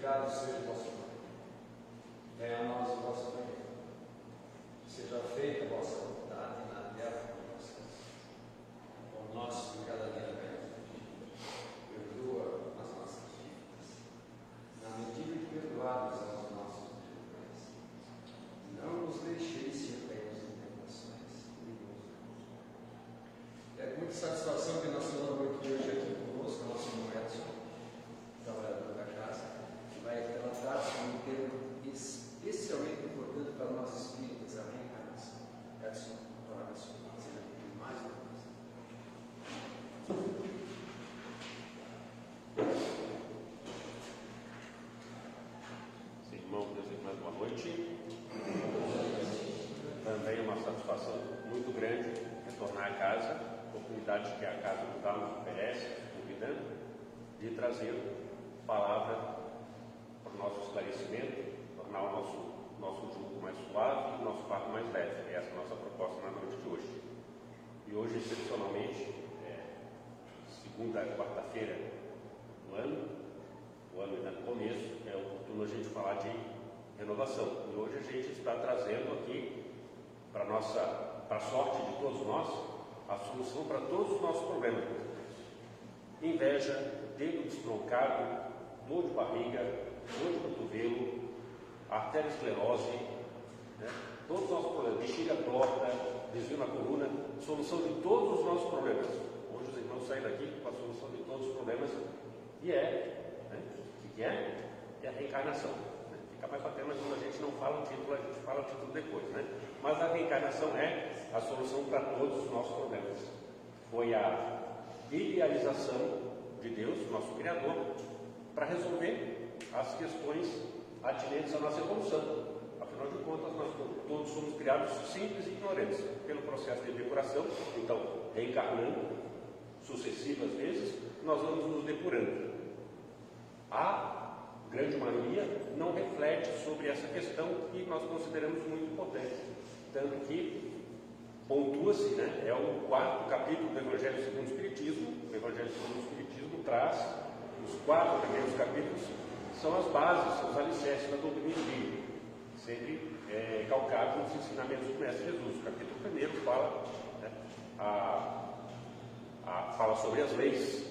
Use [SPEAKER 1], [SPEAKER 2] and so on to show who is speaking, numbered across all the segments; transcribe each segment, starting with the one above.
[SPEAKER 1] santificado seja o vosso nome. Venha a nós o vosso reino. Seja feita a vossa vontade na terra como nos céus. O nosso de cada dia perdoa as nossas dívidas, na medida que perdoados aos nossos devedores. Não nos deixeis cair em tentações. É com muita satisfação que nós temos a noite de hoje aqui conosco, nosso irmão Edson, trabalhador da casa, que vai tratar sobre um tema especialmente importante para nós espíritas, a reencarnação. Edson, para a sua mais uma vez.
[SPEAKER 2] Irmãos, desejo mais boa noite. Também é uma satisfação muito grande retornar à casa, oportunidade que a casa nos dá, nos oferece, convidando, de trazer palavra para o nosso esclarecimento, tornar o nosso jugo mais suave e o nosso fardo mais leve. Essa é a nossa proposta na noite de hoje. E hoje, excepcionalmente, segunda e quarta-feira do ano, o ano ainda no começo, é oportuno a gente falar de renovação. E hoje a gente está trazendo aqui, para a sorte de todos nós, a solução para todos os nossos problemas. Inveja, dedo destroncado, dor de barriga, dor de cotovelo, arteriosclerose, né? Todos os nossos problemas, bexiga torta, desvio na coluna, solução de todos os nossos problemas. Hoje os irmãos saem daqui com a solução de todos os problemas, e o que é? É a reencarnação. Né? Fica mais para ter, mas quando a gente não fala o título, a gente fala o título depois. Né? Mas a reencarnação é a solução para todos os nossos problemas. Foi a idealização de Deus, nosso Criador, para resolver as questões atinentes à nossa evolução. Afinal de contas, nós todos somos criados simples e ignorantes. Pelo processo de depuração, então, reencarnando sucessivas vezes, nós vamos nos depurando. A grande maioria não reflete sobre essa questão que nós consideramos muito importante. Tanto que pontua-se, né? É o 4º capítulo do Evangelho segundo o Espiritismo. O Evangelho segundo o Espiritismo traz os 4 primeiros capítulos, são as bases, são os alicerces da doutrina espírita, sempre calcados nos ensinamentos do Mestre Jesus. O capítulo 1 fala, né, fala sobre as leis.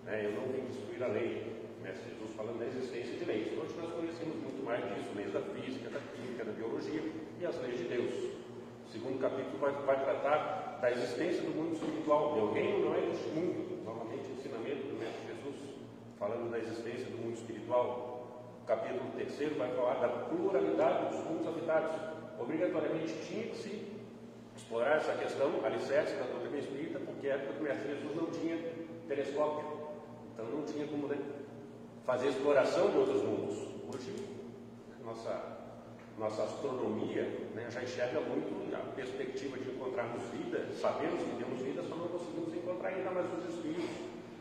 [SPEAKER 2] Né? Eu não vim destruir a lei. O Mestre Jesus falando da existência de leis. Hoje nós conhecemos muito mais disso, leis da física, da química, da biologia e as leis de Deus. O 2º capítulo vai tratar da existência do mundo espiritual. Meu reino não é deste mundo. Novamente o ensinamento do Mestre Jesus, falando da existência do mundo espiritual. O capítulo 3 vai falar da pluralidade dos mundos habitados. Obrigatoriamente tinha que se explorar essa questão, alicerce da doutrina espírita, porque a época do Mestre Jesus não tinha telescópio. Então não tinha como, né, fazer exploração de outros mundos. Hoje, nossa astronomia, né, já enxerga muito a perspectiva de encontrarmos vida. Sabemos que temos vida, só não conseguimos encontrar ainda, mas os espíritos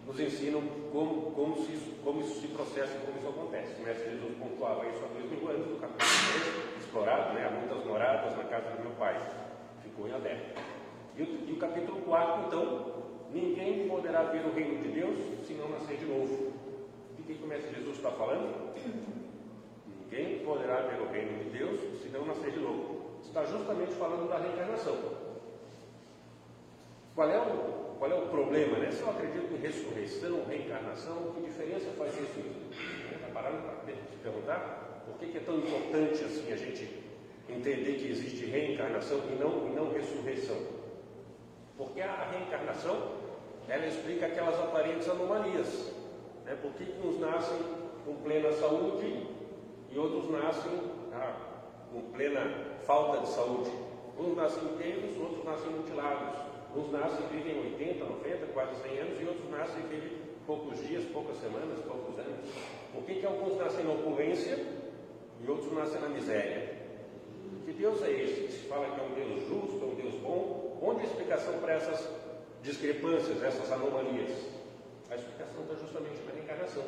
[SPEAKER 2] nos ensinam como isso se processa e como isso acontece. O Mestre Jesus pontuava isso há 2000 anos, no capítulo 3, explorado, né, há muitas moradas na casa do meu pai. Ficou em aberto. E o capítulo 4, então, ninguém poderá ver o reino de Deus se não nascer de novo. O que o Mestre Jesus está falando? Ninguém poderá ver o reino de Deus se não nascer de novo. Está justamente falando da reencarnação. Qual é o problema, né? Se eu acredito em ressurreição, reencarnação, que diferença faz isso? Está parando para se perguntar por que é tão importante assim a gente entender que existe reencarnação e não ressurreição? Porque a reencarnação, ela explica aquelas aparentes anomalias. Né? Por que uns nascem com plena saúde e outros nascem com plena falta de saúde? Uns nascem inteiros, outros nascem mutilados. Uns nascem e vivem 80, 90, quase 100 anos, e outros nascem e vivem poucos dias, poucas semanas, poucos anos. Por que alguns nascem na opulência e outros nascem na miséria? Que Deus é esse que se fala que é um Deus justo, é um Deus bom? Onde a explicação para essas discrepâncias, essas anomalias? A explicação está justamente na reencarnação,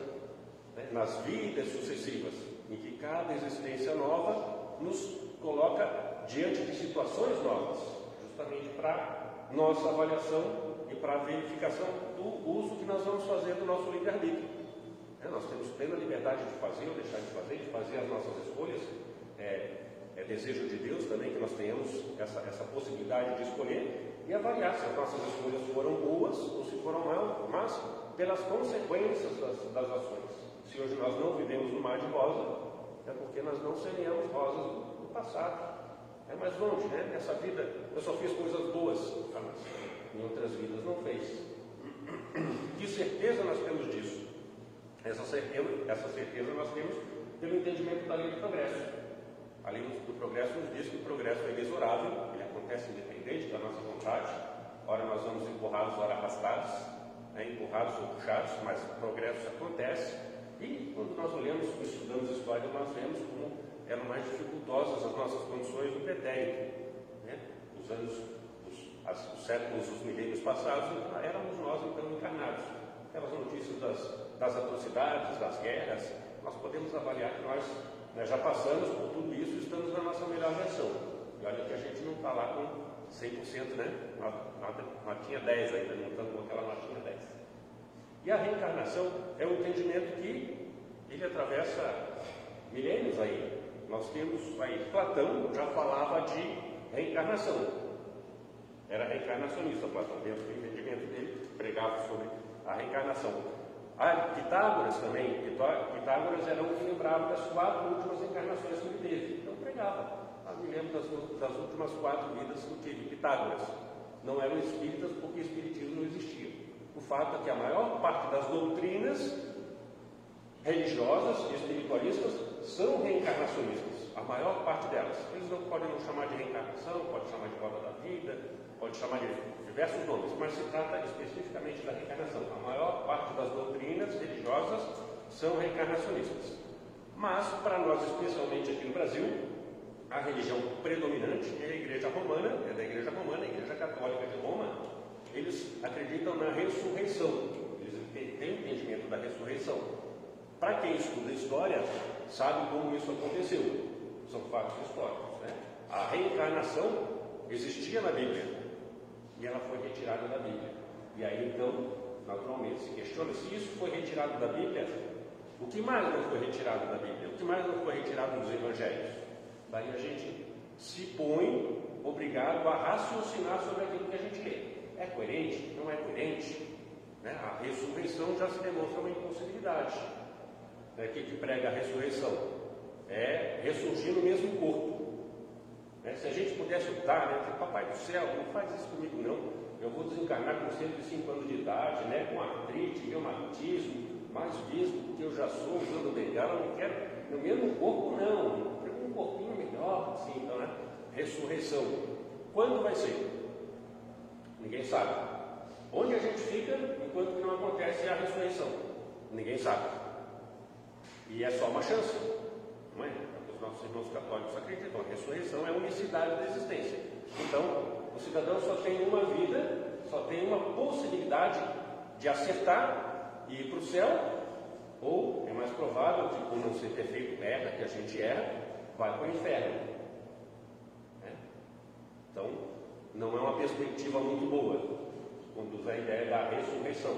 [SPEAKER 2] né? Nas vidas sucessivas, em que cada existência nova nos coloca diante de situações novas, justamente para nossa avaliação e para a verificação do uso que nós vamos fazer do nosso livre-arbítrio. Nós temos plena liberdade de fazer ou deixar de fazer as nossas escolhas. É desejo de Deus também que nós tenhamos essa possibilidade de escolher e avaliar se as nossas escolhas foram boas ou se foram más, pelas consequências das ações. Se hoje nós não vivemos no mar de rosa, é porque nós não semeamos rosas no passado. É mais longe, né? Nessa vida eu só fiz coisas boas, mas em outras vidas não fez. Que certeza nós temos disso? Essa certeza nós temos pelo entendimento da lei do progresso. A lei do progresso nos diz que o progresso é inexorável, ele acontece independente da nossa vontade. Ora nós vamos empurrados, ora arrastados, empurrados ou puxados, mas o progresso acontece. E quando nós olhamos e estudamos a história, nós vemos como eram mais dificultosas as nossas condições do pretérito. Né? Os séculos, os milênios passados, éramos nós então encarnados. Aquelas notícias das atrocidades, das guerras, nós podemos avaliar que nós já passamos por tudo isso e estamos na nossa melhor versão. E olha que a gente não está lá com 100%, né? Notinha 10 ainda, não estamos com aquela notinha 10. E a reencarnação é um entendimento que ele atravessa milênios aí. Nós temos aí, Platão já falava de reencarnação. Era reencarnacionista, Platão, dentro do entendimento dele, pregava sobre a reencarnação. Pitágoras também, Pitágoras era um que lembrava das 4 últimas encarnações que ele teve. Então pregava. Me lembro das últimas 4 vidas que teve Pitágoras. Não eram espíritas porque espiritismo não existia. O fato é que a maior parte das doutrinas religiosas e espiritualistas são reencarnacionistas. A maior parte delas. Eles não podem chamar de reencarnação, pode chamar de roda da vida, pode chamar de diversos nomes, mas se trata especificamente da reencarnação. A maior parte das doutrinas religiosas são reencarnacionistas. Mas, para nós, especialmente aqui no Brasil, a religião predominante é a Igreja Romana, a Igreja Católica de Roma. Eles acreditam na ressurreição, eles têm o entendimento da ressurreição. Para quem estuda história, sabe como isso aconteceu. São fatos históricos, né? A reencarnação existia na Bíblia e ela foi retirada da Bíblia. E aí, então, naturalmente, se questiona se isso foi retirado da Bíblia, o que mais não foi retirado da Bíblia? O que mais não foi retirado dos Evangelhos? Daí a gente se põe obrigado a raciocinar sobre aquilo que a gente lê. É coerente? Não é coerente? Né? A ressurreição já se demonstra uma impossibilidade. Que prega a ressurreição? É ressurgir no mesmo corpo. Se a gente pudesse optar, né, papai do céu, não faz isso comigo não. Eu vou desencarnar com 105 anos de idade, né, com artrite, reumatismo, mais vesgo do que eu já sou, usando bengala, não quero no mesmo corpo não. Eu quero um corpinho melhor, assim, então, né? Ressurreição. Quando vai ser? Ninguém sabe. Onde a gente fica enquanto que não acontece a ressurreição? Ninguém sabe. E é só uma chance, não é? Os nossos irmãos católicos acreditam, a ressurreição é a unicidade da existência. Então, o cidadão só tem uma vida, só tem uma possibilidade de acertar e ir para o céu, ou, é mais provável que por não ser perfeito, erra, que a gente erra, vai para o inferno. Então, não é uma perspectiva muito boa, conduz a ideia da ressurreição.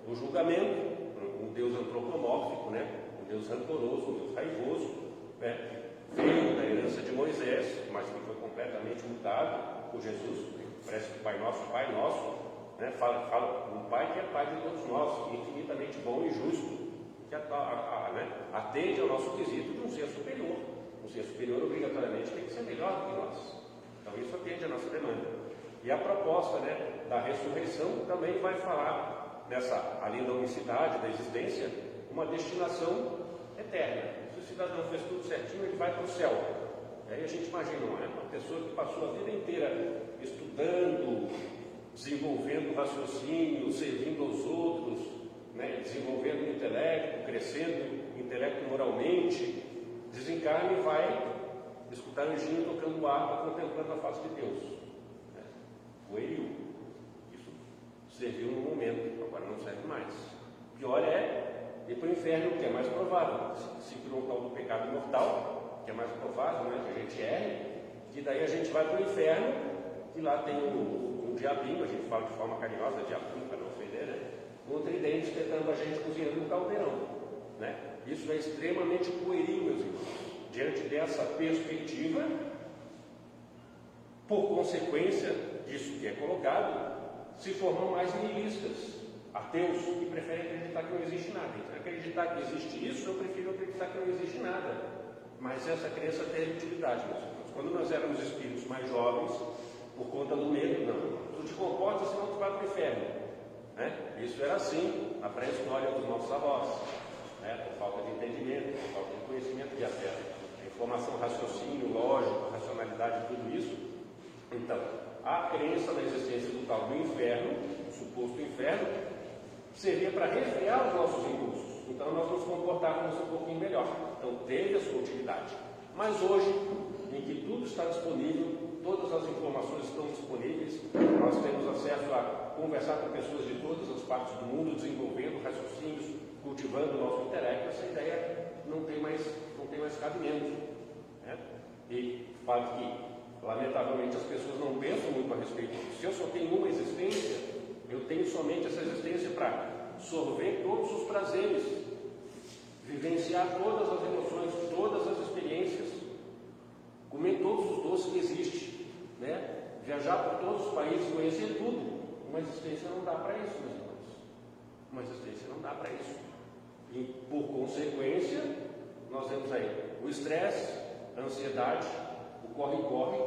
[SPEAKER 2] O julgamento, um Deus antropomórfico, né? Deus rancoroso, Deus raivoso, né? Veio da herança de Moisés, mas que foi completamente mudado por Jesus. Parece que Pai Nosso, né? Fala um Pai que é Pai de todos nós, infinitamente bom e justo, que né? Atende ao nosso quesito de um ser superior. Um ser superior obrigatoriamente tem que ser melhor do que nós. Então isso atende à nossa demanda. E a proposta, né, da ressurreição também vai falar além da unicidade da existência, uma destinação eterna. Se o cidadão fez tudo certinho, ele vai para o céu. Aí a gente imagina, não é? Uma pessoa que passou a vida inteira estudando, desenvolvendo raciocínio, servindo aos outros, né? Desenvolvendo o intelecto, crescendo o intelecto moralmente, desencarna e vai escutar anjinho tocando harpa, contemplando a face de Deus. Pueril. Isso serviu no momento, agora não serve mais. O pior é ir para o inferno, que é mais provável. Se criou um tal do pecado mortal, que é mais provável, né, que a gente erre, que daí a gente vai para o inferno, e lá tem um diabinho, a gente fala de forma carinhosa, diabinho, para não ofender, né? Um tridente espetando a gente cozinhando no caldeirão. né? Isso é extremamente pueril, meus irmãos. Diante dessa perspectiva, por consequência disso que é colocado, se formam mais nihilistas, ateus, que preferem acreditar que não existe nada. Então, acreditar que existe isso, eu prefiro acreditar que não existe nada. Mas essa crença tem utilidade, meus irmãos. Quando nós éramos espíritos mais jovens, por conta do medo, não, tu te comporta, senão tu vai para o inferno, né? Isso era assim na pré-história dos nossos avós, né? Por falta de entendimento, por falta de conhecimento de até a informação, raciocínio, lógico, racionalidade, tudo isso. Então, a crença na existência do tal do inferno, do suposto inferno, servia para resfriar os nossos impulsos. Então, nós nos comportávamos um pouquinho melhor. Então, teve a sua utilidade. Mas hoje, em que tudo está disponível, todas as informações estão disponíveis, nós temos acesso a conversar com pessoas de todas as partes do mundo, desenvolvendo raciocínios, cultivando o nosso intelecto. Essa ideia não tem mais cabimento, né? E o fato que, lamentavelmente, as pessoas não pensam muito a respeito disso. Se eu só tenho uma existência, eu tenho somente essa existência para sorver todos os prazeres, vivenciar todas as emoções, todas as experiências, comer todos os doces que existem, né? Viajar por todos os países, conhecer tudo. Uma existência não dá para isso, meus irmãos. Uma existência não dá para isso. E, por consequência, nós vemos aí o estresse, a ansiedade, o corre-corre,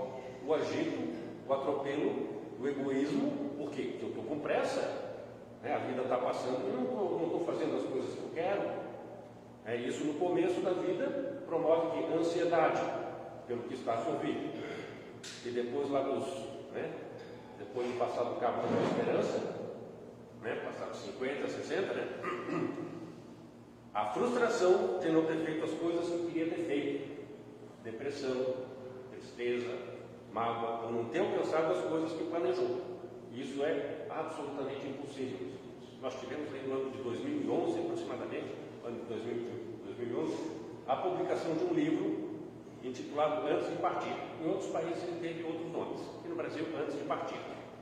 [SPEAKER 2] o agito, o atropelo, o egoísmo. Por quê? Porque eu estou com pressa, né? A vida está passando e não estou fazendo as coisas que eu quero. É isso. No começo da vida promove que ansiedade pelo que está por vir, e depois lá depois de passar do cabo da esperança, né? Passados 50, 60, né? A frustração de não ter feito as coisas que queria ter feito, depressão, tristeza, mágoa, ou não ter alcançado as coisas que planejou. Isso é absolutamente impossível. Nós tivemos aí no ano de 2011, aproximadamente, ano de 2011, a publicação de um livro intitulado Antes de Partir. Em outros países ele teve outros nomes. Aqui no Brasil, Antes de Partir.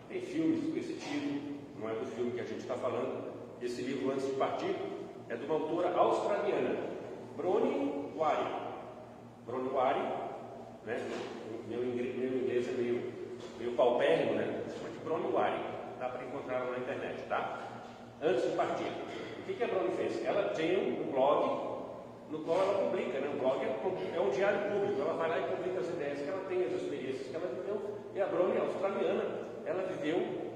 [SPEAKER 2] Tem filmes com esse título, não é do filme que a gente está falando. Esse livro, Antes de Partir, é de uma autora australiana, Bronnie Ware. Bronnie Ware, né? Meu inglês é meio paupérrimo, né? Chama de Bronnie Ware. Dá para encontrar na internet, tá? Antes de Partir. O que a Bronnie fez? Ela tem um blog no qual ela publica, né? O blog é um diário público. Ela vai lá e publica as ideias que ela tem, as experiências que ela viveu. E a Bronnie é australiana. Ela viveu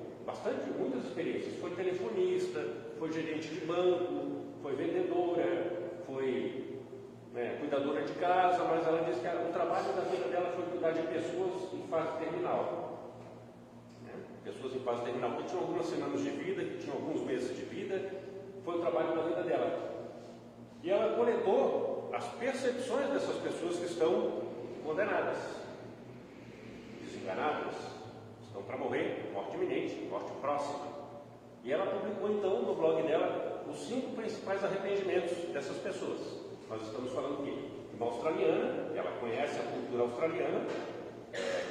[SPEAKER 2] muitas experiências. Foi telefonista, foi gerente de banco, foi vendedora, foi cuidadora de casa, mas ela disse que o trabalho da vida dela foi cuidar de pessoas em fase terminal. Pessoas em fase terminal que tinham algumas semanas de vida, que tinham alguns meses de vida, foi o trabalho da vida dela. E ela coletou as percepções dessas pessoas que estão condenadas, desenganadas, estão para morrer, morte iminente, morte próxima. E ela publicou então no blog dela os 5 principais arrependimentos dessas pessoas. Nós estamos falando aqui de uma australiana, ela conhece a cultura australiana,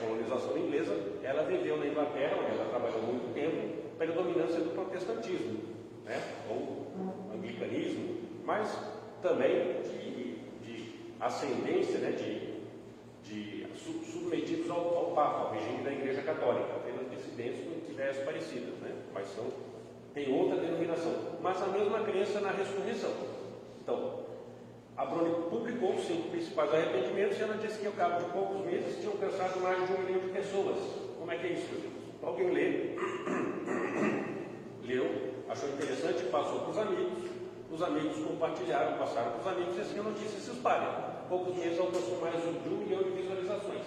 [SPEAKER 2] colonização inglesa, ela viveu na Inglaterra, onde ela trabalhou muito tempo, predominância do protestantismo, né? Ou anglicanismo, mas também de ascendência, né? de submetidos ao Papa, ao regime da Igreja Católica, apenas dissidentes com ideias parecidas, né? Mas tem outra denominação, mas a mesma crença na ressurreição. Então, a Bronnie publicou os 5 principais arrependimentos e ela disse que ao cabo de poucos meses tinham alcançado mais de 1 milhão de pessoas. Como é que é isso, meus irmãos? Alguém leu, achou interessante, passou para os amigos compartilharam, passaram para os amigos e assim a notícia se espalha. Poucos meses alcançou mais de 1 milhão de visualizações.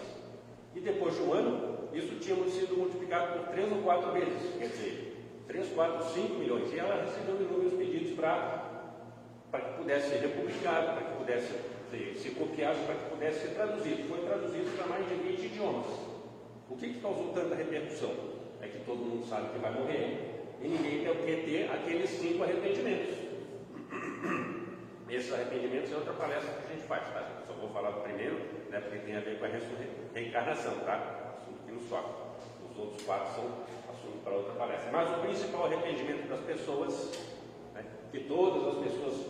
[SPEAKER 2] E depois de um ano, isso tinha sido multiplicado por 3 ou 4 vezes, quer dizer, 3, 4, 5 milhões. E ela recebeu inúmeros pedidos para que pudesse ser republicado, para que pudesse ser copiado, para que pudesse ser traduzido. Foi traduzido para mais de 20 idiomas. O que causou tanta repercussão? É que todo mundo sabe que vai morrer e ninguém quer ter aqueles 5 arrependimentos. Esses arrependimentos é outra palestra que a gente faz, tá? Só vou falar do primeiro, né, porque tem a ver com a reencarnação, tá? Assunto que nos toca. Os outros 4 são assunto para outra palestra. Mas o principal arrependimento das pessoas, né, que todas as pessoas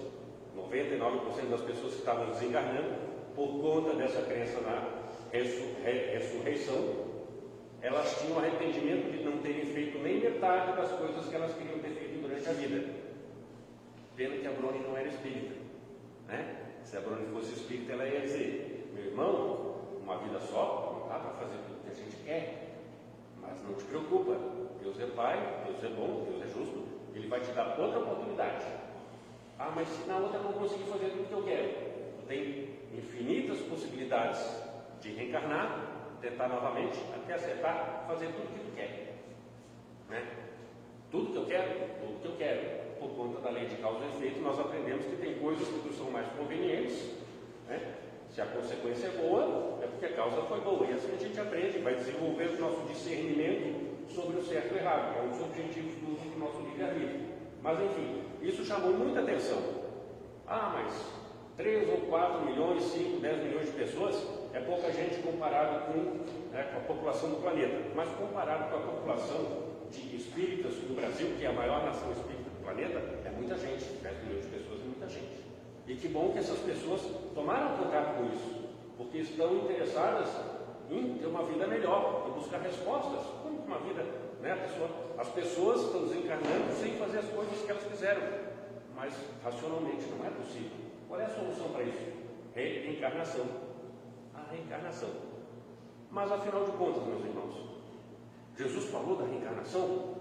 [SPEAKER 2] 99% das pessoas que estavam desencarnando, por conta dessa crença na ressurreição, elas tinham arrependimento de não terem feito nem metade das coisas que elas queriam ter feito durante a vida. Pena que a Bruni não era espírita, né? Se a Bruni fosse espírita, ela ia dizer: meu irmão, uma vida só não dá para fazer tudo que a gente quer, mas não te preocupa, Deus é Pai, Deus é bom, Deus é justo, Ele vai te dar outra oportunidade. Ah, mas se na outra eu não conseguir fazer tudo que eu quero, tu tem infinitas possibilidades de reencarnar, tentar novamente, até acertar, fazer tudo que tu quer, né? Tudo que eu quero. Por conta da lei de causa e efeito, nós aprendemos que tem coisas que são mais convenientes, né? Se a consequência é boa, é porque a causa foi boa. E assim a gente aprende, vai desenvolver o nosso discernimento sobre o certo e o errado, que é um dos objetivos do nosso livre-arbítrio. Mas enfim, isso chamou muita atenção. Ah, mas 3 ou 4 milhões, 5, 10 milhões de pessoas é pouca gente comparado com a população do planeta. Mas comparado com a população de espíritas do Brasil, que é a maior nação espírita do planeta, é muita gente. 10 milhões de pessoas é muita gente. E que bom que essas pessoas tomaram contato com isso, porque estão interessadas em ter uma vida melhor, em buscar respostas. Como uma vida, né? As pessoas estão desencarnando sem fazer as coisas que elas fizeram, mas racionalmente não é possível. Qual é a solução para isso? Reencarnação. A reencarnação. Mas afinal de contas, meus irmãos, Jesus falou da reencarnação.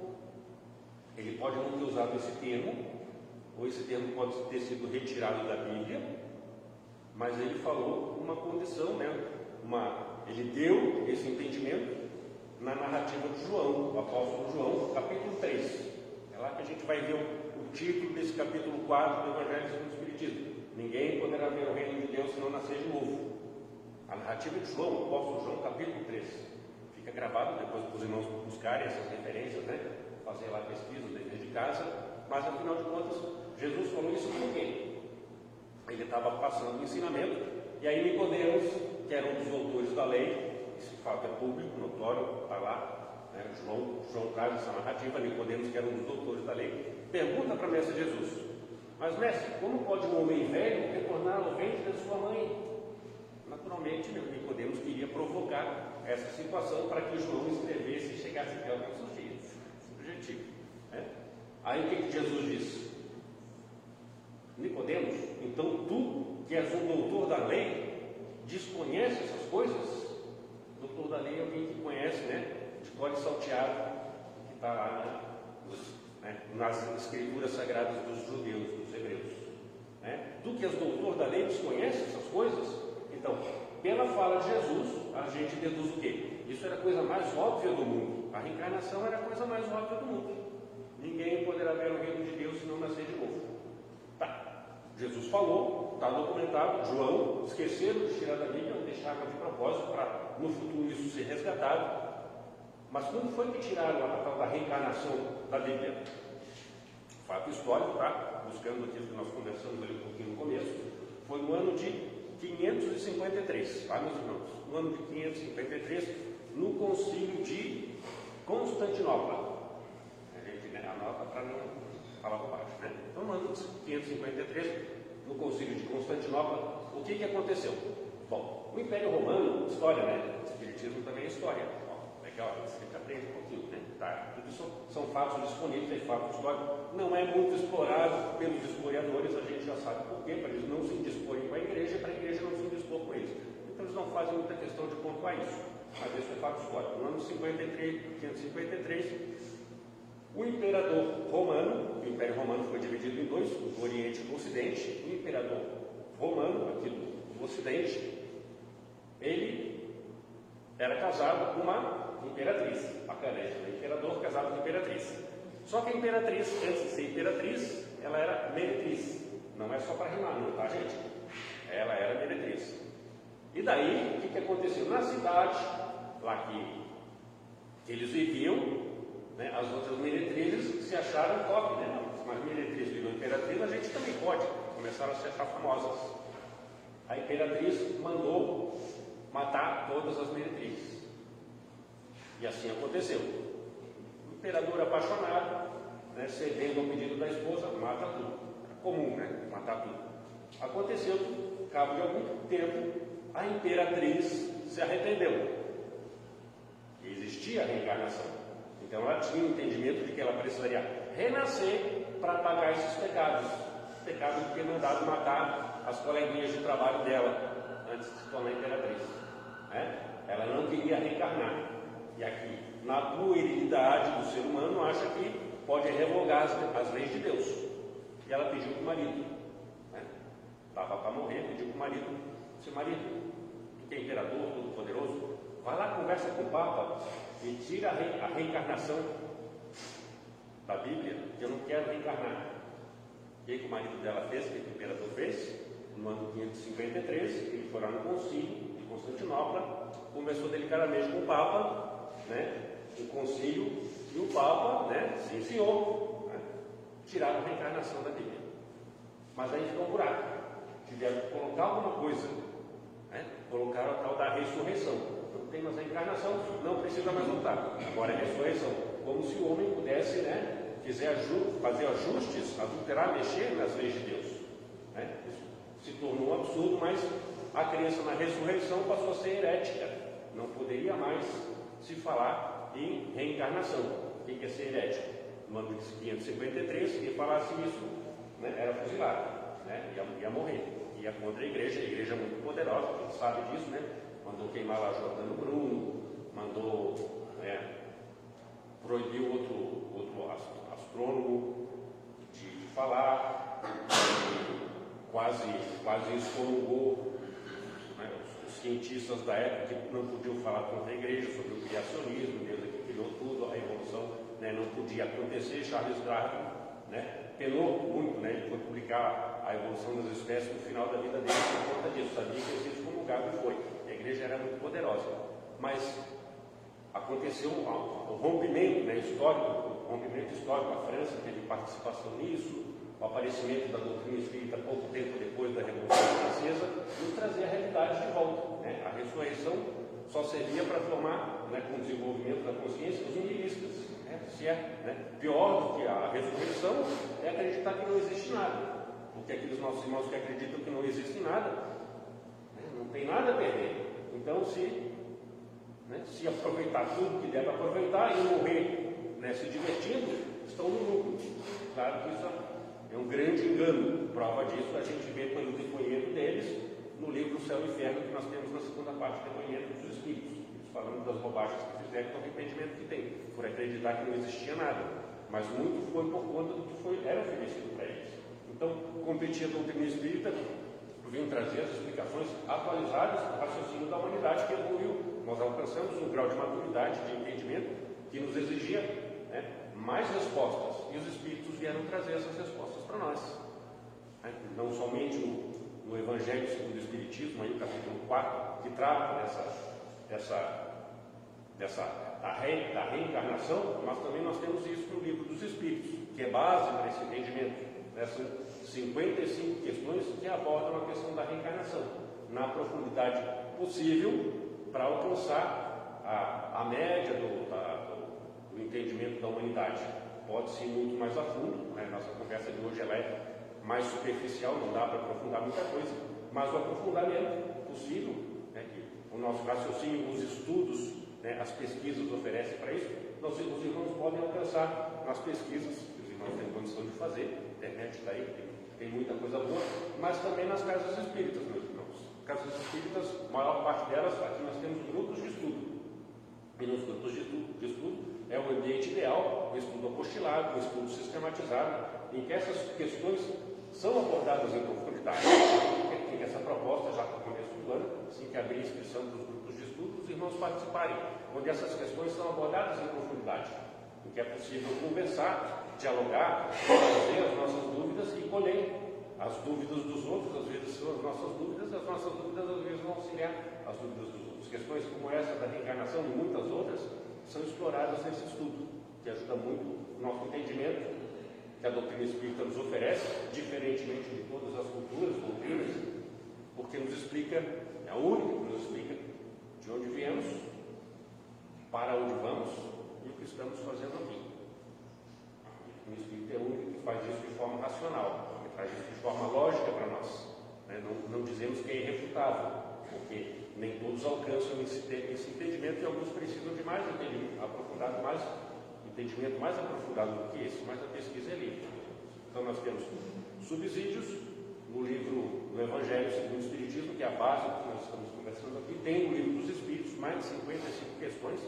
[SPEAKER 2] Ele pode não ter usado esse termo, ou esse termo pode ter sido retirado da Bíblia, mas ele falou uma condição, né? Ele deu esse entendimento na narrativa de João, o apóstolo João, capítulo 3. É lá que a gente vai ver o título desse capítulo 4 do Evangelho segundo o Espiritismo. Ninguém poderá ver o reino de Deus se não nascer de novo. A narrativa de João, o apóstolo João, capítulo 3. Fica gravado depois para os irmãos buscarem essas referências, né? Fazer lá pesquisa, dever de casa. Mas afinal de contas, Jesus falou isso por quê? Ele estava passando o ensinamento, e aí Nicodemos, que era um dos doutores da lei, esse fato é público, notório, está lá, né? João traz essa narrativa. Nicodemos, que era um dos doutores da lei, pergunta para o mestre Jesus: mas mestre, como pode um homem velho retornar ao ventre da sua mãe? Naturalmente, Nicodemos queria provocar essa situação para que João escrevesse e chegasse até os nossos dias. Objetivo, né? Aí o que Jesus disse? Nicodemos, então tu, que és um doutor da lei, desconhece essas coisas? Doutor da lei é alguém que conhece, né? De cor salteado, que está lá nas escrituras sagradas dos judeus, dos hebreus, né? Tu que és doutor da lei, desconhece essas coisas? Então, pela fala de Jesus, a gente deduz o quê? Isso era a coisa mais óbvia do mundo. A reencarnação era a coisa mais óbvia do mundo. Ninguém poderá ver o reino de Deus se não nascer de novo. Tá. Jesus falou, está documentado. João esqueceram de tirar da Bíblia, deixaram de propósito para no futuro isso ser resgatado. Mas quando foi que tiraram a tal da reencarnação da Bíblia? Fato histórico, tá? Buscando aquilo que nós conversamos ali um pouquinho no começo, foi no ano de 553, tá, meus irmãos? No ano de 553, no concílio de Constantinopla. A gente anota para não falar por baixo, né? Então, no ano de 553, no concílio de Constantinopla, o que aconteceu? Bom, o Império Romano, história, né? O Espiritismo também é história. Ó, legal, você sempre aprende um pouquinho, né? Tá, tudo isso são fatos disponíveis, é fato histórico. Não é muito explorado pelos historiadores, a gente já sabe por quê, para eles não se indisporem com a igreja, para a igreja não se indispor com eles. Então eles não fazem muita questão de pontuar isso, mas isso é fato histórico. No ano 553, o imperador romano, o Império Romano foi dividido em dois, o Oriente e o Ocidente. O imperador romano, aqui do Ocidente, ele era casado com uma imperatriz, bacana, o imperador casado com a imperatriz. Só que a imperatriz, antes de ser imperatriz, ela era meretriz. Não é só para rimar, não, tá, gente? Ela era meretriz. E daí, o que aconteceu? Na cidade, lá que eles viviam, né, as outras meretrizes se acharam top, né? Mas meretriz virou imperatriz, a gente também pode. Começaram a se achar famosas. A imperatriz mandou matar todas as meretrizes. E assim aconteceu. O imperador apaixonado, né, cedendo ao pedido da esposa, mata tudo. É comum, né? Matar tudo. Aconteceu que, ao cabo de algum tempo, a imperatriz se arrependeu. Existia a reencarnação. Então ela tinha o entendimento de que ela precisaria renascer para pagar esses pecados. Pecado de ter mandado matar as coleguinhas de trabalho dela antes de se tornar imperatriz. Ela não queria reencarnar. E aqui, na puerilidade do ser humano, acha que pode revogar as leis de Deus. E ela pediu para o marido. Estava para morrer, pediu para o marido: seu marido, que é imperador, todo poderoso, vai lá, conversa com o Papa e tira a reencarnação da Bíblia, que eu não quero reencarnar. E aí que o marido dela fez, o que o imperador fez? No ano 553, ele foi lá no concílio de Constantinopla, conversou delicadamente com o Papa, o concílio, e o Papa, sim senhor, tiraram a reencarnação da Bíblia. Mas aí ficou um buraco. Tiveram que colocar alguma coisa, colocaram a tal da ressurreição. Não tem mais a encarnação, não precisa mais voltar. Agora é ressurreição. Como se o homem pudesse, fazer ajustes, adulterar, mexer nas leis de Deus. Isso se tornou um absurdo, mas a crença na ressurreição passou a ser herética. Não poderia mais se falar em reencarnação. O que é ser herético? No ano de 553, quem falasse isso era fuzilado, ia morrer. Ia contra a igreja é muito poderosa, a gente sabe disso, Mandou queimar lá Jordano Bruno, mandou proibir outro astrônomo de falar, quase excomungou os cientistas da época que não podiam falar contra a igreja sobre o criacionismo, Deus que criou tudo, a evolução não podia acontecer. Charles Darwin penou muito, ele foi publicar a evolução das espécies no final da vida dele por conta disso, sabia que ia ser excomungado e foi. A igreja era muito poderosa, mas aconteceu o rompimento histórico, a França teve participação nisso, o aparecimento da doutrina espírita pouco tempo depois da Revolução Francesa, nos trazia a realidade de volta. A ressurreição só servia para formar, com o desenvolvimento da consciência, os nihilistas. Se pior do que a ressurreição é acreditar que não existe nada, porque aqueles nossos irmãos que acreditam que não existe nada, não tem nada a perder. Então, se aproveitar tudo que deve aproveitar e morrer se divertindo, estão no lucro. Claro que isso é um grande engano. Prova disso a gente vê pelo depoimento deles no livro Céu e Inferno, que nós temos na segunda parte do depoimento dos Espíritos. Eles falando das bobagens que fizeram com o arrependimento que tem, por acreditar que não existia nada. Mas muito foi por conta do que era oferecido para eles. Então, competia a doutrina espírita, vinham trazer as explicações atualizadas do raciocínio da humanidade que evoluiu. Nós alcançamos um grau de maturidade, de entendimento, que nos exigia mais respostas. E os Espíritos vieram trazer essas respostas para nós. Não somente no Evangelho segundo o Espiritismo, aí, capítulo 4, que trata da reencarnação, mas também nós temos isso no Livro dos Espíritos, que é base para esse entendimento. São 55 questões que abordam a questão da reencarnação, na profundidade possível, para alcançar a média do entendimento da humanidade. Pode-se ir muito mais a fundo, nossa conversa de hoje ela é mais superficial, não dá para aprofundar muita coisa, mas o aprofundamento possível, que o nosso raciocínio, os estudos, as pesquisas oferecem para isso, os irmãos podem alcançar nas pesquisas, que os irmãos têm condição de fazer. A internet está aí, tem muita coisa boa, mas também nas casas espíritas, meus irmãos. Casas espíritas, a maior parte delas, aqui nós temos grupos de estudo. E nos grupos de estudo é o ambiente ideal, o estudo apostilado, o estudo sistematizado, em que essas questões são abordadas em profundidade. Tem essa proposta já para o começo do ano, assim que abrir a inscrição dos grupos de estudo, os irmãos participarem, onde essas questões são abordadas em profundidade, em que é possível conversar, dialogar, trazer as nossas dúvidas e colher as dúvidas dos outros. Às vezes são as nossas dúvidas às vezes vão auxiliar as dúvidas dos outros. Questões como essa da reencarnação e muitas outras são exploradas nesse estudo, que ajuda muito o nosso entendimento que a doutrina espírita nos oferece, diferentemente de todas as culturas, doutrinas, porque nos explica, é a única que nos explica de onde viemos, para onde vamos e o que estamos fazendo aqui. O Espírito é o único que faz isso de forma racional, que traz isso de forma lógica para nós. né? Não dizemos que é irrefutável, porque nem todos alcançam esse entendimento e alguns precisam de mais entendimento aprofundado, entendimento mais aprofundado do que esse, mas a pesquisa é livre. Então nós temos subsídios no livro do Evangelho segundo o Espiritismo, que é a base do que nós estamos conversando aqui. Tem no livro dos Espíritos mais de 55 questões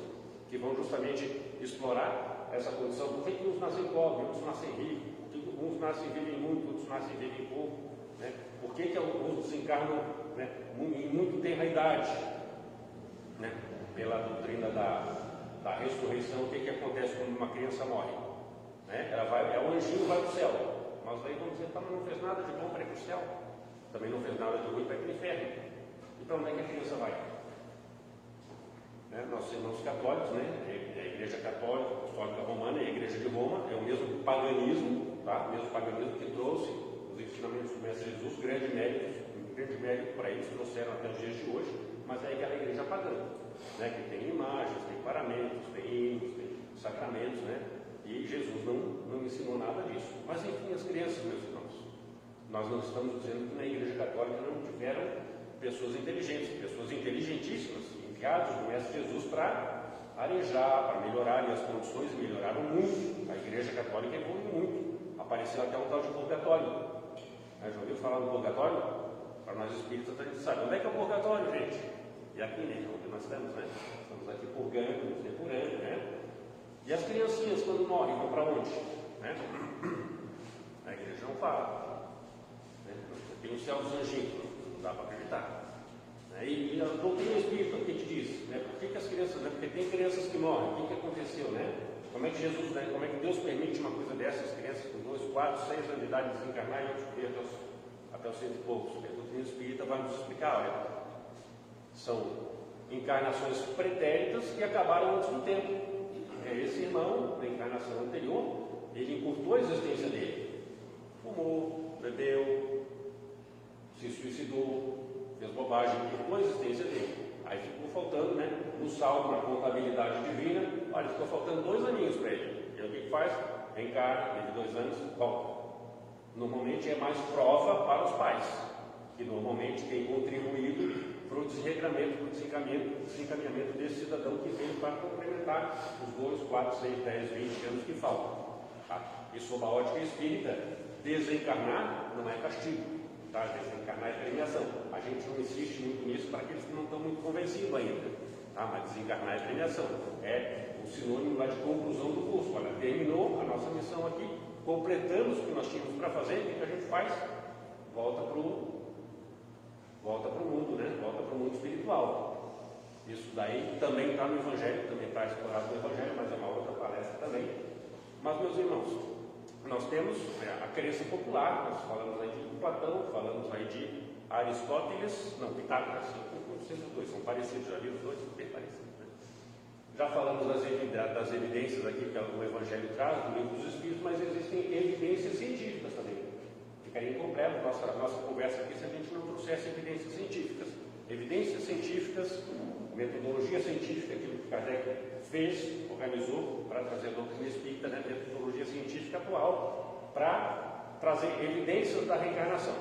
[SPEAKER 2] que vão justamente explorar essa condição. Por que uns nascem pobres, outros nascem ricos, uns nascem e vivem muito, outros nascem e vivem pouco, né? Por que alguns desencarnam, né, em muito tenra idade, né? Pela doutrina da ressurreição, o que acontece quando uma criança morre? Né? O anjinho vai para o céu, mas daí vamos dizer, não fez nada de bom para ir para o céu, também não fez nada de ruim para ir para o inferno. E para onde é que a criança vai? Né? Nossos irmãos católicos, né? A Igreja Católica, Apostólica Romana e a Igreja de Roma é o mesmo paganismo, tá? O mesmo paganismo que trouxe os ensinamentos do Mestre Jesus, grande mérito para eles trouxeram até os dias de hoje, mas é aquela igreja pagã, né? Que tem imagens, tem paramentos, tem hinos, tem sacramentos, né? E Jesus não ensinou nada disso. Mas enfim, as crianças, meus irmãos, nós não estamos dizendo que na Igreja Católica não tiveram pessoas inteligentes, pessoas inteligentíssimas, enviados do Mestre Jesus para arejar, para melhorarem as condições, e melhoraram muito. A Igreja Católica evoluiu muito. Apareceu até um tal de purgatório. Já ouviu falar do purgatório? Para nós espíritas, a gente sabe. Onde é que é o purgatório, gente? E aqui, né? Onde nós estamos, né? Estamos aqui purgando, nos depurando, né? E as criancinhas, quando morrem, vão para onde? Né? A igreja não fala. Né? Tem o céu dos anjinhos, não dá para acreditar. E a doutrina espírita, o que te diz? Né? Por que as crianças, né? Porque tem crianças que morrem, o que aconteceu, né? Como é que Jesus, né? Como é que Deus permite uma coisa dessas, crianças com 2, 4, 6 anos de idade desencarnar e outros viver até os 100 e poucos? A doutrina espírita vai nos explicar, olha, são encarnações pretéritas que acabaram antes do tempo. Esse irmão, na encarnação anterior, ele encurtou a existência dele. Fumou, bebeu, se suicidou, fez bobagem, encurtou a existência dele. Aí ficou faltando, né, no saldo, na contabilidade divina, olha, ficou faltando 2 aninhos para ele. E o que faz? Reencarna, vive 2 anos, volta. Normalmente é mais prova para os pais, que normalmente tem contribuído para o desregramento, para o desencaminhamento desse cidadão que veio para complementar os 2, 4, 6, 10, 20 anos que faltam. Tá? E sob a ótica espírita, desencarnar não é castigo, tá? Desencarnar é premiação. A gente não insiste muito nisso para aqueles que não estão muito convencidos ainda, tá? Mas desencarnar é premiação. É o sinônimo lá de conclusão do curso. Olha, terminou a nossa missão aqui, completamos o que nós tínhamos para fazer, o que a gente faz? Volta para o mundo, né? Volta para o mundo espiritual. Isso daí também está no Evangelho, também está explorado no Evangelho, mas é uma outra palestra também. Mas, meus irmãos, nós temos a crença popular, nós falamos aí de Platão, falamos aí de Aristóteles, não, Pitágoras, os dois são parecidos, já vi os dois, bem parecidos. Né? Já falamos das evidências aqui que o Evangelho traz, do Livro dos Espíritos, mas existem evidências científicas também. Ficaria incompleto a nossa conversa aqui se a gente não trouxesse evidências científicas. Evidências científicas, metodologia científica, aquilo que Kardec fez, organizou para trazer a doutrina espírita, né? Metodologia científica atual, para trazer evidências da reencarnação.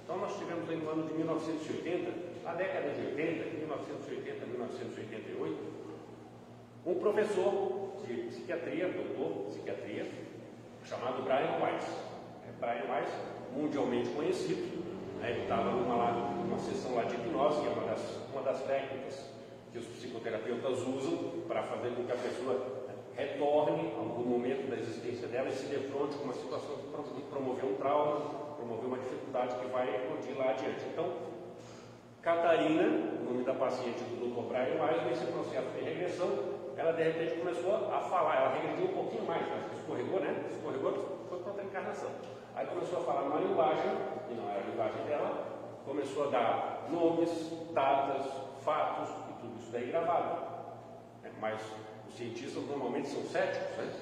[SPEAKER 2] Então nós tivemos aí no ano de 1980, na década de 80, 1980, 1988, um professor de psiquiatria, doutor de psiquiatria, chamado Brian Weiss. Brian Weiss, mundialmente conhecido, né? Ele estava numa sessão lá de hipnose, que é uma das técnicas que os psicoterapeutas usam para fazer com que a pessoa retorne a algum momento da existência dela e se defronte com uma situação que promover um trauma, promover uma dificuldade que vai eclodir lá adiante. Então, Catarina, o nome da paciente do Dr. Brian Weiss, nesse processo de regressão, ela de repente começou a falar, ela regrediu um pouquinho mais, mas escorregou, né? Escorregou, foi para outra encarnação. Aí começou a falar numa linguagem, que não era a linguagem dela, começou a dar nomes, datas, fatos, e tudo isso daí gravado. Mas os cientistas normalmente são céticos, né?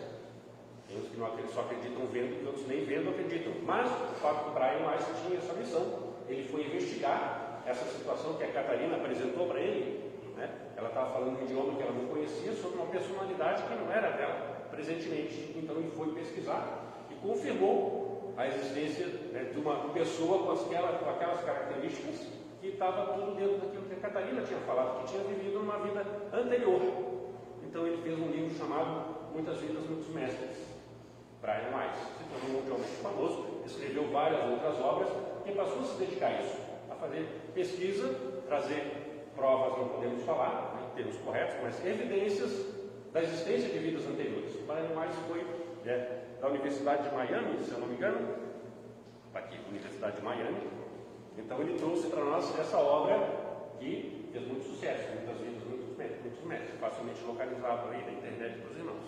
[SPEAKER 2] Tem uns que não só acreditam vendo, e outros nem vendo acreditam. Mas o fato que o Brian Weiss tinha essa missão, ele foi investigar essa situação que a Catarina apresentou para ele, né? Ela estava falando um idioma que ela não conhecia, sobre uma personalidade que não era dela presentemente. Então ele foi pesquisar e confirmou a existência, né, de uma pessoa com aquelas características que estava tudo dentro daquilo que a Catarina tinha falado, que tinha vivido uma vida anterior. Então ele fez um livro chamado Muitas Vidas, Muitos Mestres. Brian Weiss se tornou mundialmente famoso, escreveu várias outras obras e passou a se dedicar a isso, a fazer pesquisa, trazer provas, não podemos falar, né, em termos corretos, mas evidências da existência de vidas anteriores. Brian Weiss foi da Universidade de Miami, se eu não me engano, está aqui, Universidade de Miami. Então ele trouxe para nós essa obra que fez muito sucesso, Muitas Vidas, Muitos Mestres, facilmente localizável aí na internet para os irmãos.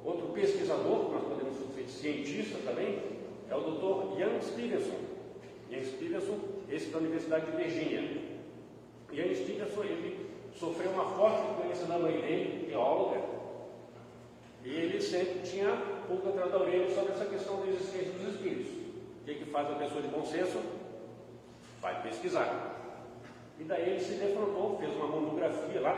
[SPEAKER 2] Outro pesquisador, que nós podemos ser cientista também, é o Dr. Ian Stevenson. Ian Stevenson, esse da Universidade de Virgínia. Ian Stevenson, ele sofreu uma forte influência da mãe dele, teóloga, e ele sempre tinha pulga atrás da orelha sobre essa questão da existência dos espíritos. O que faz a pessoa de bom senso? Vai pesquisar. E daí ele se defrontou, fez uma monografia lá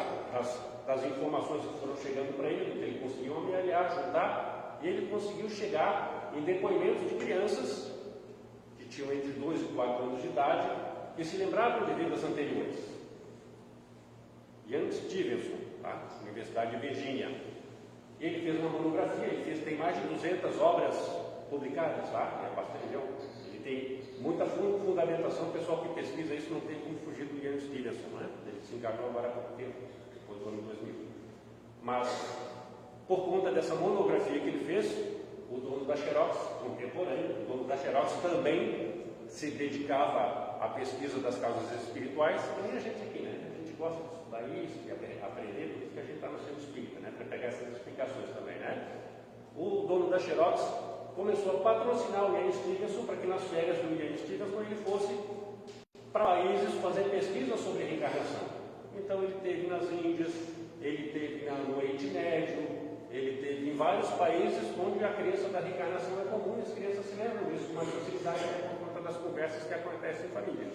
[SPEAKER 2] das informações que foram chegando para ele, do que ele conseguiu amealhar, juntar, e ele conseguiu chegar em depoimentos de crianças que tinham entre 2 e 4 anos de idade, que se lembravam de vidas anteriores. Ian Stevenson, tá? Universidade de Virgínia. Ele fez uma monografia, tem mais de 200 obras publicadas lá, é bastante, ele tem muita fundamentação. O pessoal que pesquisa isso não tem como fugir do Ian Stevenson, né? Ele se encarnou agora há pouco tempo, depois do ano 2000. Mas, por conta dessa monografia que ele fez, o dono da Xerox, contemporâneo, o dono da Xerox também se dedicava à pesquisa das causas espirituais, e a gente aqui, né? A gente gosta de estudar isso, de aprender, por isso que a gente está no centro espírita, né? Para pegar essas explicações também, né? O dono da Xerox começou a patrocinar o Ian Stevenson para que nas férias do Ian Stevenson ele fosse para países fazer pesquisa sobre reencarnação. Então ele teve nas Índias, ele teve no Oriente Médio, ele teve em vários países onde a crença da reencarnação é comum e as crianças se lembram disso com mais facilidade por conta das conversas que acontecem em família.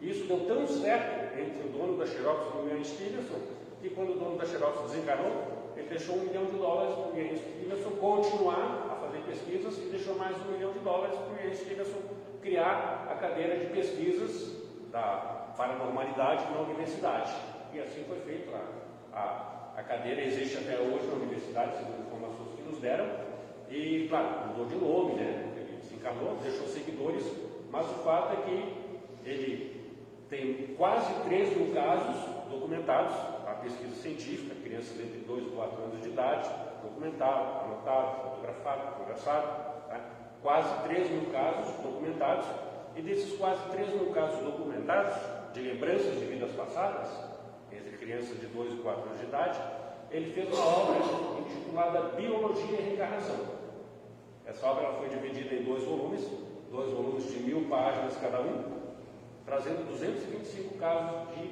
[SPEAKER 2] Isso deu tão certo entre o dono da Xerox e o Ian Stevenson que quando o dono da Xerox desencarnou, ele deixou $1 milhão para o Ian Stevenson continuar a fazer pesquisas e deixou mais $1 milhão para o Ian Stevenson criar a cadeira de pesquisas da paranormalidade na universidade. E assim foi feito. A cadeira existe até hoje na universidade, segundo informações que nos deram, e, claro, mudou de nome, né? Ele se encarnou, deixou seguidores, mas o fato é que ele tem quase 3 mil casos documentados, a pesquisa científica, crianças entre 2 e 4 anos de idade, documentado, anotado, fotografado, conversado, tá? Quase 3 mil casos documentados, e desses quase 3 mil casos documentados, de lembranças de vidas passadas, entre crianças de 2 e 4 anos de idade, ele fez uma obra intitulada Biologia e Reencarnação. Essa obra foi dividida em 2 volumes de 1000 páginas cada um, trazendo 225 casos de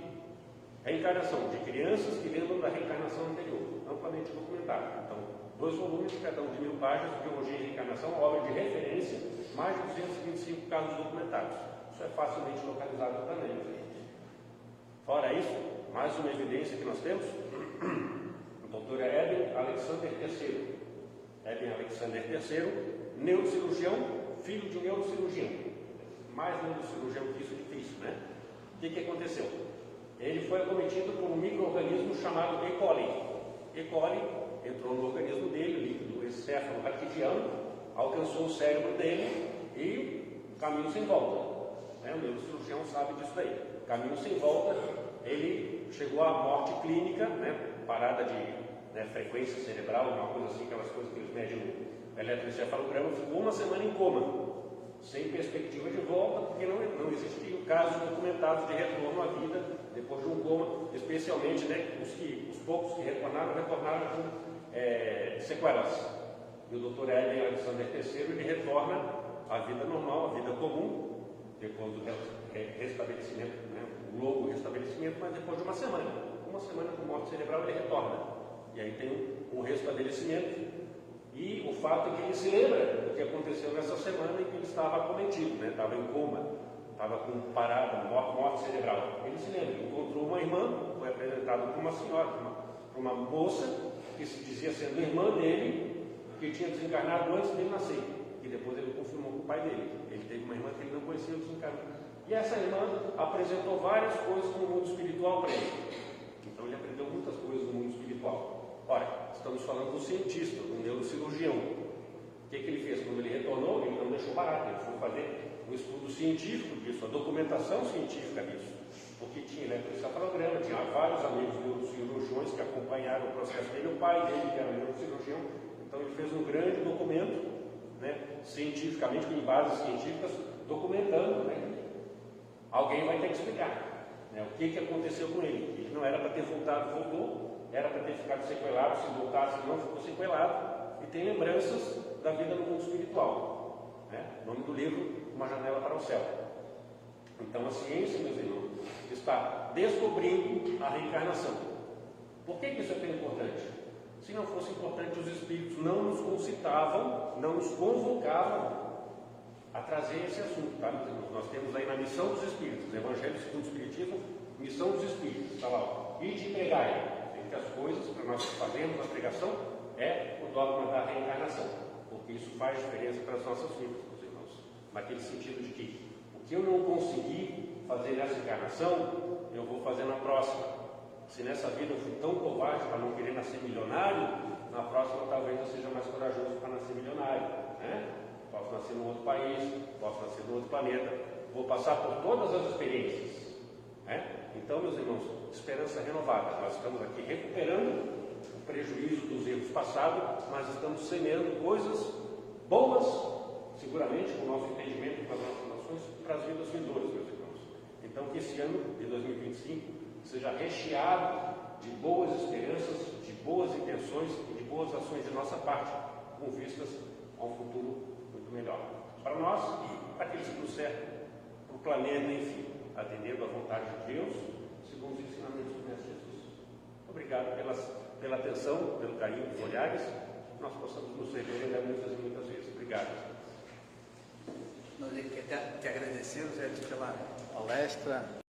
[SPEAKER 2] reencarnação, de crianças que lembram da reencarnação anterior, amplamente documentado. Então, 2 volumes, cada um de 1000 páginas, Biologia e Reencarnação, obra de referência, mais de 225 casos documentados. Isso é facilmente localizável também. Fora isso, mais uma evidência que nós temos, o Dr. Eben Alexander III. Eben Alexander III, neurocirurgião, filho de um neurocirurgião. Mais neurocirurgião que isso é difícil, né? O que aconteceu? Ele foi acometido por um micro-organismo chamado E. coli. E. coli entrou no organismo dele, líquido encéfalo ratidiano, alcançou o cérebro dele e caminho sem volta. O neurocirurgião sabe disso daí. Caminho sem volta, ele chegou à morte clínica, parada de frequência cerebral, uma coisa assim, aquelas coisas que eles medem no eletroencefalograma, ficou 1 semana em coma, sem perspectiva de volta, porque não existiam casos documentados de retorno à vida depois de um coma, especialmente os poucos que retornaram com sequelas. E o Dr. Eben Alexander III, ele retorna à vida normal, à vida comum, depois do restabelecimento, o longo restabelecimento, mas depois de 1 semana. 1 semana com morte cerebral ele retorna. E aí tem um restabelecimento. E o fato é que ele se lembra do que aconteceu nessa semana em que ele estava acometido, estava em coma, estava com parada, morte cerebral. Ele se lembra, encontrou uma irmã, foi apresentado por uma senhora, por uma moça, que se dizia sendo irmã dele, que tinha desencarnado antes dele nascer. e depois ele confirmou com o pai dele. Ele teve uma irmã que ele não conhecia, ele desencarnou. E essa irmã apresentou várias coisas no mundo espiritual para ele. Então ele aprendeu muitas coisas no mundo espiritual. Ora, estamos falando do cientista, do neurocirurgião. O que ele fez? Quando ele retornou, ele não deixou barato, ele foi fazer um estudo científico disso, a documentação científica disso. Porque tinha eletroencefalograma, tinha vários amigos neurocirurgiões que acompanharam o processo dele, o pai dele, que era neurocirurgião. Então ele fez um grande documento, né, cientificamente, com bases científicas, documentando, né? Alguém vai ter que explicar, né, o que aconteceu com ele. Ele não era para ter voltado, voltou, era para ter ficado sequelado, se voltasse não ficou sequelado, e tem lembranças da vida no mundo espiritual, né? O nome do livro, Uma Janela para o Céu. Então a ciência, meus irmãos, está descobrindo a reencarnação. Por que isso é tão importante? Se não fosse importante, os espíritos não nos concitavam, não nos convocavam a trazer esse assunto, tá? Nós temos aí na missão dos espíritos, Evangelho segundo o Espiritismo, missão dos espíritos, está lá, ó, e de pregar. Entre as coisas para nós fazermos a pregação é o dogma da reencarnação, porque isso faz diferença para as nossas vidas, meus irmãos, naquele sentido de que o que eu não consegui fazer nessa encarnação, eu vou fazer na próxima. Se nessa vida eu fui tão covarde para não querer nascer milionário, na próxima talvez eu seja mais corajoso para nascer milionário, né? Posso nascer num outro país, posso nascer num outro planeta, vou passar por todas as experiências, né? Então, meus irmãos, esperança renovada. Nós estamos aqui recuperando o prejuízo dos erros passados, mas estamos semeando coisas boas, seguramente, com o nosso entendimento, com as nossas nações, para as vidas vindouras, meus irmãos. Então, que esse ano de 2025 seja recheado de boas esperanças, de boas intenções e de boas ações de nossa parte, com vistas a um futuro muito melhor. Para nós, para aqueles que nos servem, para o planeta, enfim, atendendo à vontade de Deus, segundo os ensinamentos do Mestre Jesus. Obrigado pela atenção, pelo carinho dos olhares, que nós possamos nos rever muitas e muitas vezes. Obrigado.
[SPEAKER 3] Nós queremos te agradecer, Zé, pela palestra.